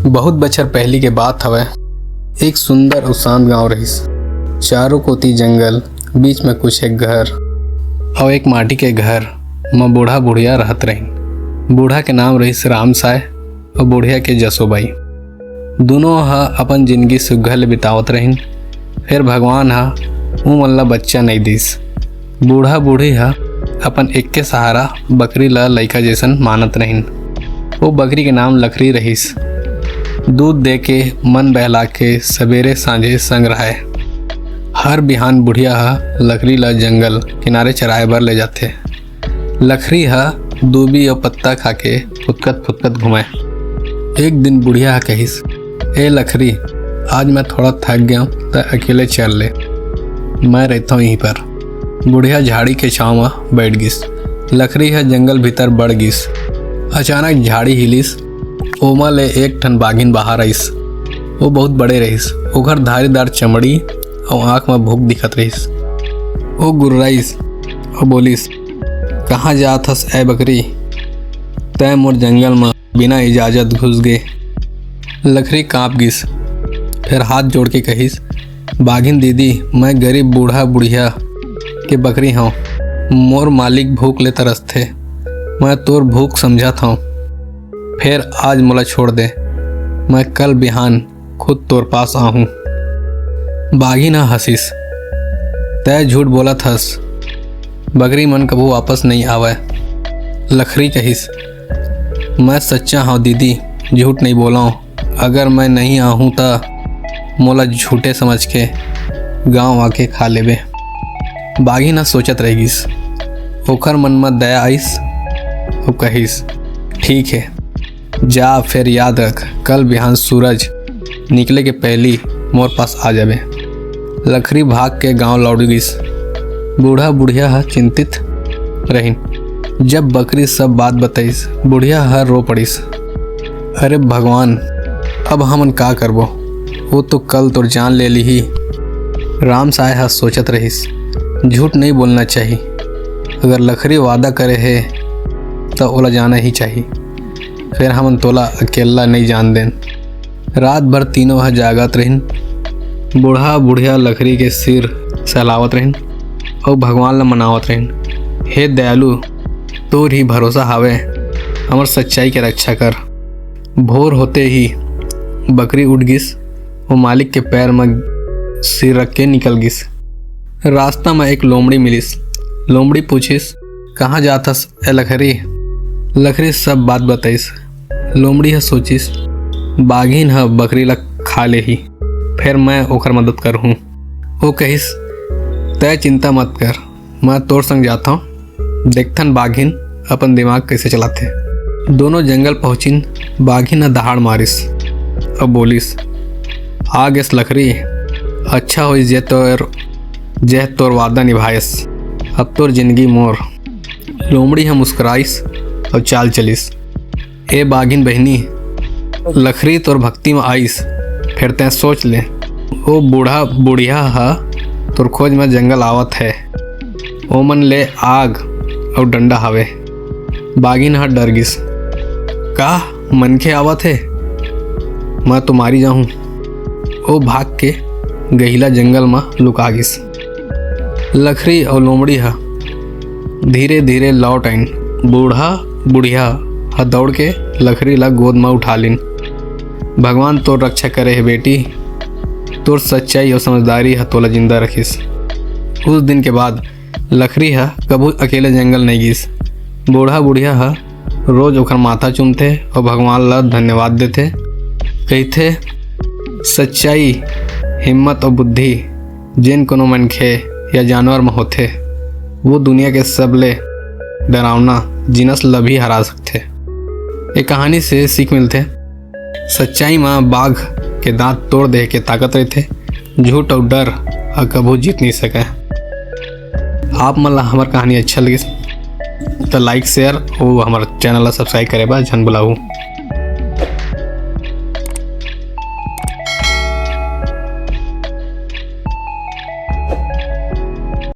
बहुत बछर पहली के बात हवे। एक सुंदर और शांत गांव रहिस। चारों कोती जंगल, बीच में कुछ एक घर और एक माटी के घर में बूढ़ा बुढ़िया रहत रहिन। बूढ़ा के नाम रहिस राम साय और बुढ़िया के जसोबाई। दोनों ह अपन जिंदगी सुग्घर ले बितावत रहिन। फिर भगवान ह ऊ मन ला बच्चा नहीं दिस। बूढ़ा बूढ़ी ह अपन एक के सहारा बकरी ला लइका जैसन मानत रहिन। वो बकरी के नाम लखरी रहिस। दूध दे के मन बहला के सवेरे सांझे संग रहे। हर बिहान बुढ़िया ह लखरी ला जंगल किनारे चराए बर ले जाते। लखरी ह दूबी और पत्ता खा के फुदकत फुदकत घूमे। एक दिन बुढ़िया ह कहिस, ए लखरी, आज मैं थोड़ा थक गया हूँ तो अकेले चल ले, मैं रहता हूँ यहीं पर। बुढ़िया झाड़ी के छाँव में बैठ गिस। लखरी ह जंगल भीतर बढ़ गिस। अचानक झाड़ी हिलिस। ओमा ले एक ठन बाघिन बाहर आइस। वो बहुत बड़े रहिस। ओकर धारीदार चमड़ी और आँख में भूख दिखत रहिस। वो गुर्राइस और बोलिस, कहाँ जात हस ए बकरी? तै मोर जंगल में बिना इजाजत घुस गे। लखरी काँप गिस। फिर हाथ जोड़ के कहिस, बाघिन दीदी, मैं गरीब बूढ़ा बुढ़िया के बकरी हूँ। मोर मालिक भूख ले तरसथे। मैं तोर भूख समझत हूँ। फिर आज मोला छोड़ दे, मैं कल बिहान खुद तोर पास आहूँ। बाघिन ह हंसिस, तै झूठ बोलत हस, बकरी मन कबू वापस नहीं आवे। लखरी कहिस, मैं सच्चा हूँ दीदी, झूठ नहीं बोला हूँ। अगर मैं नहीं आहूँ तो मोला झूठे समझ के गांव आके खा लेबे। बाघिन ह सोचत रह गिस। ओकर मन में दया आइस और कहिस, ठीक है, जा, फिर याद रख, कल बिहान सूरज निकले के पहली मोर पास आ जाबे। लखरी भाग के गांव लौट गिस। बूढ़ा बुढ़िया ह चिंतित रहिन। जब बकरी सब बात बताइस, बुढ़िया ह रो पड़िस। अरे भगवान, अब हमन का करबो? वो तो कल तोर जान ले ली। राम साय ह सोचत रहिस, झूठ नहीं बोलना चाहिए। अगर लखरी वादा करे है तो ओला जाना ही चाहिए। फिर हमन तोला अकेला नहीं जान देन। रात भर तीनों ह जागत रहिन। बूढ़ा बुढ़िया लखरी के सिर सहलावत रहिन और भगवान ला मनावत रहिन, हे दयालु, तोर ही भरोसा हावे, हमर सच्चाई के रक्षा कर। भोर होते ही बकरी उठ गिस। वो मालिक के पैर में सिर रख के निकल गिस। रास्ता में एक लोमड़ी मिलिस। लोमड़ी पूछिस, कहाँ जातस ए लखरी? लखरी सब बात बताइस। लोमड़ी ह सोचिस, बाघिन ह बकरी ला खा ले ही, फिर मैं ओकर मदद करहूँ। वो कहिस, तय चिंता मत कर, मैं तोर संग जाता हूँ, देखथन बाघिन अपन दिमाग कैसे चलाते। दोनों जंगल पहुँचिन। बाघिन ह दहाड़ मारिस और बोलिस, आ गेस लखरी, अच्छा हो जे तोर वादा निभायस, अब तोर जिंदगी मोर। लोमड़ी ह मुस्कुराइस और चाल चलिस। ए बाघिन बहनी, लखरी तोर भक्ति में आइस, फिर तैं सोच ले, वो बूढ़ा बुढ़िया ह तोर खोज में जंगल आवत है। ओमन ले आग और डंडा हवे। बाघिन ह डर गिस। का मनखे आवत है? मैं तो मारी जाऊँ। वो भाग के गहिला जंगल में लुका गिस। लखरी और लोमड़ी ह धीरे धीरे लौट आइन। बूढ़ा बुढ़िया ह दौड़ के लखरी ला गोद में उठा लिन। भगवान तोर रक्षा करे है बेटी, तोर सच्चाई और समझदारी ह तोला जिंदा रखिस। उस दिन के बाद लखरी ह कबू अकेले जंगल नहीं गिस। बूढ़ा बुढ़िया ह रोज ओकर माथा चूमते और भगवान ला धन्यवाद देते। कहते, सच्चाई, हिम्मत और बुद्धि जिन कोनो मनखे या जानवर में होते, वो दुनिया के सबले डरावना जिनस ला भी हरा सकते। ये कहानी से सीख मिलते, सच्चाई में बाघ के दांत तोड़ दे के ताकत रहते, झूठ और डर कबू जीत नहीं सके। आप मन ला हमार कहानी अच्छा लगी तो लाइक शेयर और हमारे चैनल ला सब्सक्राइब करे बा झन बुलाऊ।